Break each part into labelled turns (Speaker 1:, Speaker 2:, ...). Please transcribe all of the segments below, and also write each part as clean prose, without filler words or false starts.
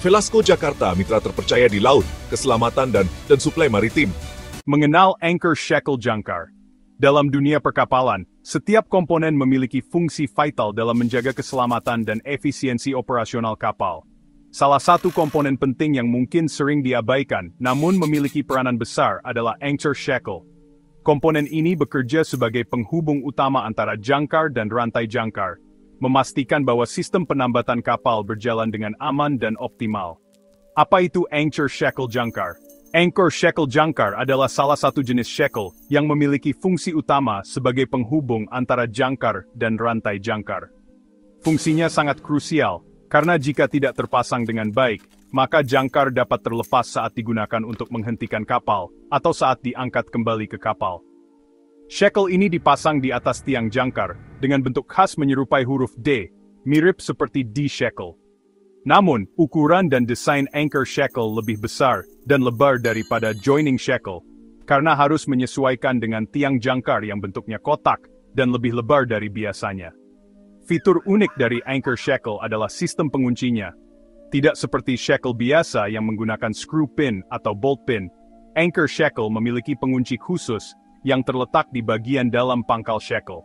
Speaker 1: Velasco Jakarta, mitra terpercaya di laut, keselamatan dan suplai maritim.
Speaker 2: Mengenal anchor shackle jangkar. Dalam dunia perkapalan, setiap komponen memiliki fungsi vital dalam menjaga keselamatan dan efisiensi operasional kapal. Salah satu komponen penting yang mungkin sering diabaikan, namun memiliki peranan besar adalah anchor shackle. Komponen ini bekerja sebagai penghubung utama antara jangkar dan rantai jangkar, memastikan bahwa sistem penambatan kapal berjalan dengan aman dan optimal. Apa itu anchor shackle jangkar? Anchor shackle jangkar adalah salah satu jenis shackle yang memiliki fungsi utama sebagai penghubung antara jangkar dan rantai jangkar. Fungsinya sangat krusial, karena jika tidak terpasang dengan baik, maka jangkar dapat terlepas saat digunakan untuk menghentikan kapal, atau saat diangkat kembali ke kapal. Shackle ini dipasang di atas tiang jangkar, dengan bentuk khas menyerupai huruf D, mirip seperti D-shackle. Namun, ukuran dan desain anchor shackle lebih besar dan lebar daripada joining shackle, karena harus menyesuaikan dengan tiang jangkar yang bentuknya kotak dan lebih lebar dari biasanya. Fitur unik dari anchor shackle adalah sistem penguncinya. Tidak seperti shackle biasa yang menggunakan screw pin atau bolt pin, anchor shackle memiliki pengunci khusus yang terletak di bagian dalam pangkal shackle.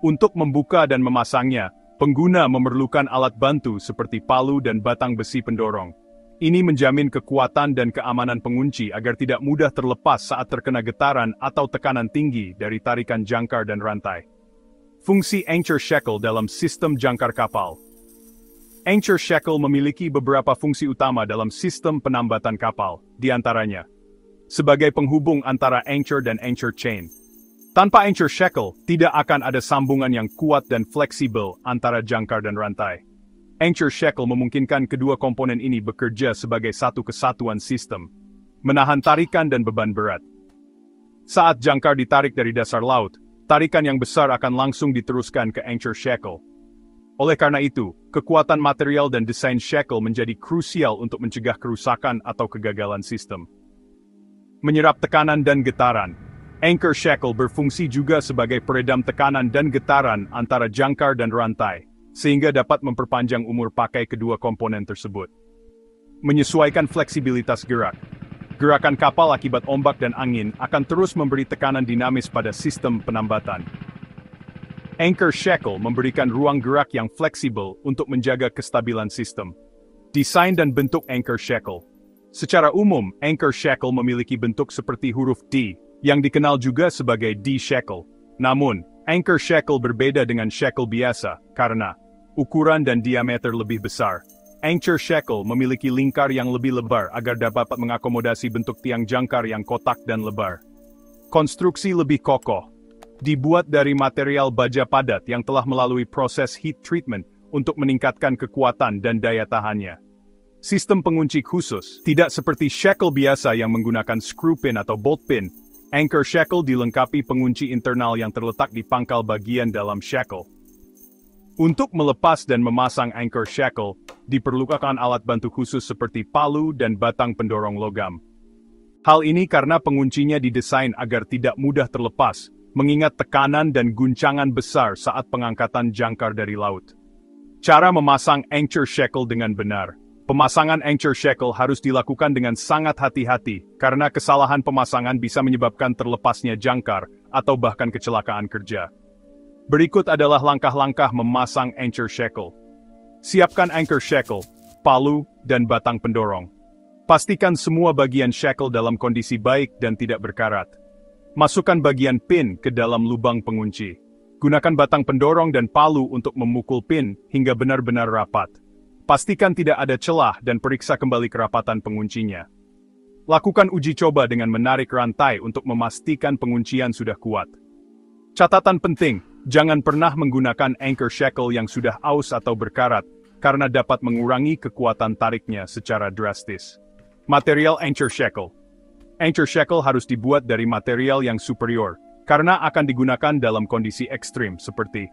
Speaker 2: Untuk membuka dan memasangnya, pengguna memerlukan alat bantu seperti palu dan batang besi pendorong. Ini menjamin kekuatan dan keamanan pengunci agar tidak mudah terlepas saat terkena getaran atau tekanan tinggi dari tarikan jangkar dan rantai. Fungsi anchor shackle dalam sistem jangkar kapal. Anchor shackle memiliki beberapa fungsi utama dalam sistem penambatan kapal, di antaranya sebagai penghubung antara anchor dan anchor chain. Tanpa anchor shackle, tidak akan ada sambungan yang kuat dan fleksibel antara jangkar dan rantai. Anchor shackle memungkinkan kedua komponen ini bekerja sebagai satu kesatuan sistem, menahan tarikan dan beban berat. Saat jangkar ditarik dari dasar laut, tarikan yang besar akan langsung diteruskan ke anchor shackle. Oleh karena itu, kekuatan material dan desain shackle menjadi krusial untuk mencegah kerusakan atau kegagalan sistem. Menyerap tekanan dan getaran. Anchor shackle berfungsi juga sebagai peredam tekanan dan getaran antara jangkar dan rantai, sehingga dapat memperpanjang umur pakai kedua komponen tersebut. Menyesuaikan fleksibilitas gerak. Gerakan kapal akibat ombak dan angin akan terus memberi tekanan dinamis pada sistem penambatan. Anchor shackle memberikan ruang gerak yang fleksibel untuk menjaga kestabilan sistem. Desain dan bentuk anchor shackle. Secara umum, anchor shackle memiliki bentuk seperti huruf D, yang dikenal juga sebagai D-shackle. Namun, anchor shackle berbeda dengan shackle biasa, karena ukuran dan diameter lebih besar. Anchor shackle memiliki lingkar yang lebih lebar agar dapat mengakomodasi bentuk tiang jangkar yang kotak dan lebar. Konstruksi lebih kokoh. Dibuat dari material baja padat yang telah melalui proses heat treatment untuk meningkatkan kekuatan dan daya tahannya. Sistem pengunci khusus, tidak seperti shackle biasa yang menggunakan screw pin atau bolt pin. Anchor shackle dilengkapi pengunci internal yang terletak di pangkal bagian dalam shackle. Untuk melepas dan memasang anchor shackle, diperlukan alat bantu khusus seperti palu dan batang pendorong logam. Hal ini karena penguncinya didesain agar tidak mudah terlepas, mengingat tekanan dan guncangan besar saat pengangkatan jangkar dari laut. Cara memasang anchor shackle dengan benar. Pemasangan anchor shackle harus dilakukan dengan sangat hati-hati, karena kesalahan pemasangan bisa menyebabkan terlepasnya jangkar, atau bahkan kecelakaan kerja. Berikut adalah langkah-langkah memasang anchor shackle. Siapkan anchor shackle, palu, dan batang pendorong. Pastikan semua bagian shackle dalam kondisi baik dan tidak berkarat. Masukkan bagian pin ke dalam lubang pengunci. Gunakan batang pendorong dan palu untuk memukul pin hingga benar-benar rapat. Pastikan tidak ada celah dan periksa kembali kerapatan penguncinya. Lakukan uji coba dengan menarik rantai untuk memastikan penguncian sudah kuat. Catatan penting, jangan pernah menggunakan anchor shackle yang sudah aus atau berkarat, karena dapat mengurangi kekuatan tariknya secara drastis. Material anchor shackle. Anchor shackle harus dibuat dari material yang superior, karena akan digunakan dalam kondisi ekstrim seperti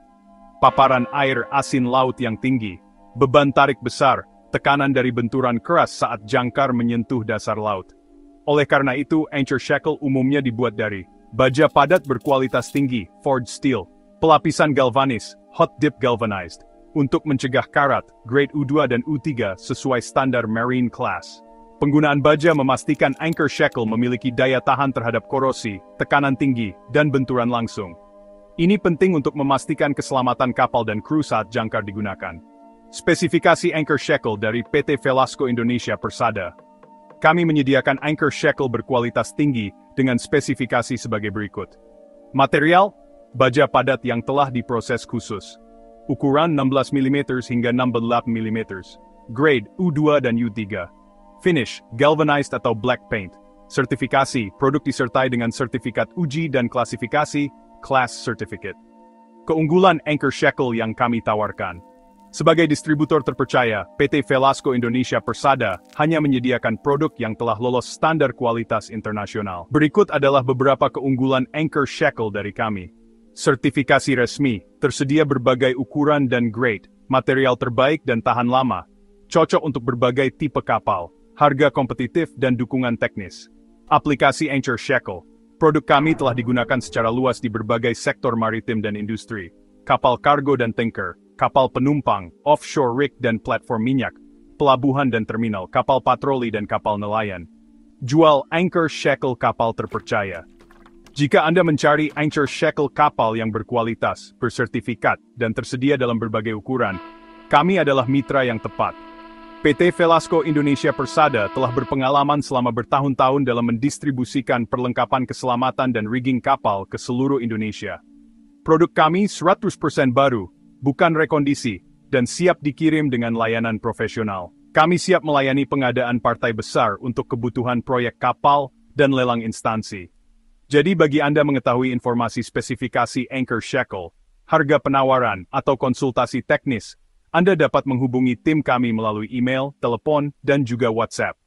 Speaker 2: paparan air asin laut yang tinggi, beban tarik besar, tekanan dari benturan keras saat jangkar menyentuh dasar laut. Oleh karena itu, anchor shackle umumnya dibuat dari baja padat berkualitas tinggi, forged steel, pelapisan galvanis, hot dip galvanized, untuk mencegah karat, grade U2 dan U3 sesuai standar Marine Class. Penggunaan baja memastikan anchor shackle memiliki daya tahan terhadap korosi, tekanan tinggi, dan benturan langsung. Ini penting untuk memastikan keselamatan kapal dan kru saat jangkar digunakan. Spesifikasi anchor shackle dari PT Velasco Indonesia Persada. Kami menyediakan anchor shackle berkualitas tinggi dengan spesifikasi sebagai berikut. Material, baja padat yang telah diproses khusus. Ukuran 16 mm hingga 68 mm. Grade U2 dan U3. Finish, galvanized atau black paint. Sertifikasi, produk disertai dengan sertifikat uji dan klasifikasi, Class Certificate. Keunggulan anchor shackle yang kami tawarkan. Sebagai distributor terpercaya, PT Velasco Indonesia Persada hanya menyediakan produk yang telah lolos standar kualitas internasional. Berikut adalah beberapa keunggulan anchor shackle dari kami. Sertifikasi resmi, tersedia berbagai ukuran dan grade, material terbaik dan tahan lama, cocok untuk berbagai tipe kapal, harga kompetitif dan dukungan teknis. Aplikasi anchor shackle. Produk kami telah digunakan secara luas di berbagai sektor maritim dan industri. Kapal kargo dan tanker, kapal penumpang, offshore rig dan platform minyak, pelabuhan dan terminal, kapal patroli dan kapal nelayan. Jual anchor shackle kapal terpercaya. Jika Anda mencari anchor shackle kapal yang berkualitas, bersertifikat, dan tersedia dalam berbagai ukuran, kami adalah mitra yang tepat. PT Velasco Indonesia Persada telah berpengalaman selama bertahun-tahun dalam mendistribusikan perlengkapan keselamatan dan rigging kapal ke seluruh Indonesia. Produk kami 100% baru, bukan rekondisi, dan siap dikirim dengan layanan profesional. Kami siap melayani pengadaan partai besar untuk kebutuhan proyek kapal dan lelang instansi. Jadi bagi Anda mengetahui informasi spesifikasi anchor shackle, harga penawaran, atau konsultasi teknis, Anda dapat menghubungi tim kami melalui email, telepon, dan juga WhatsApp.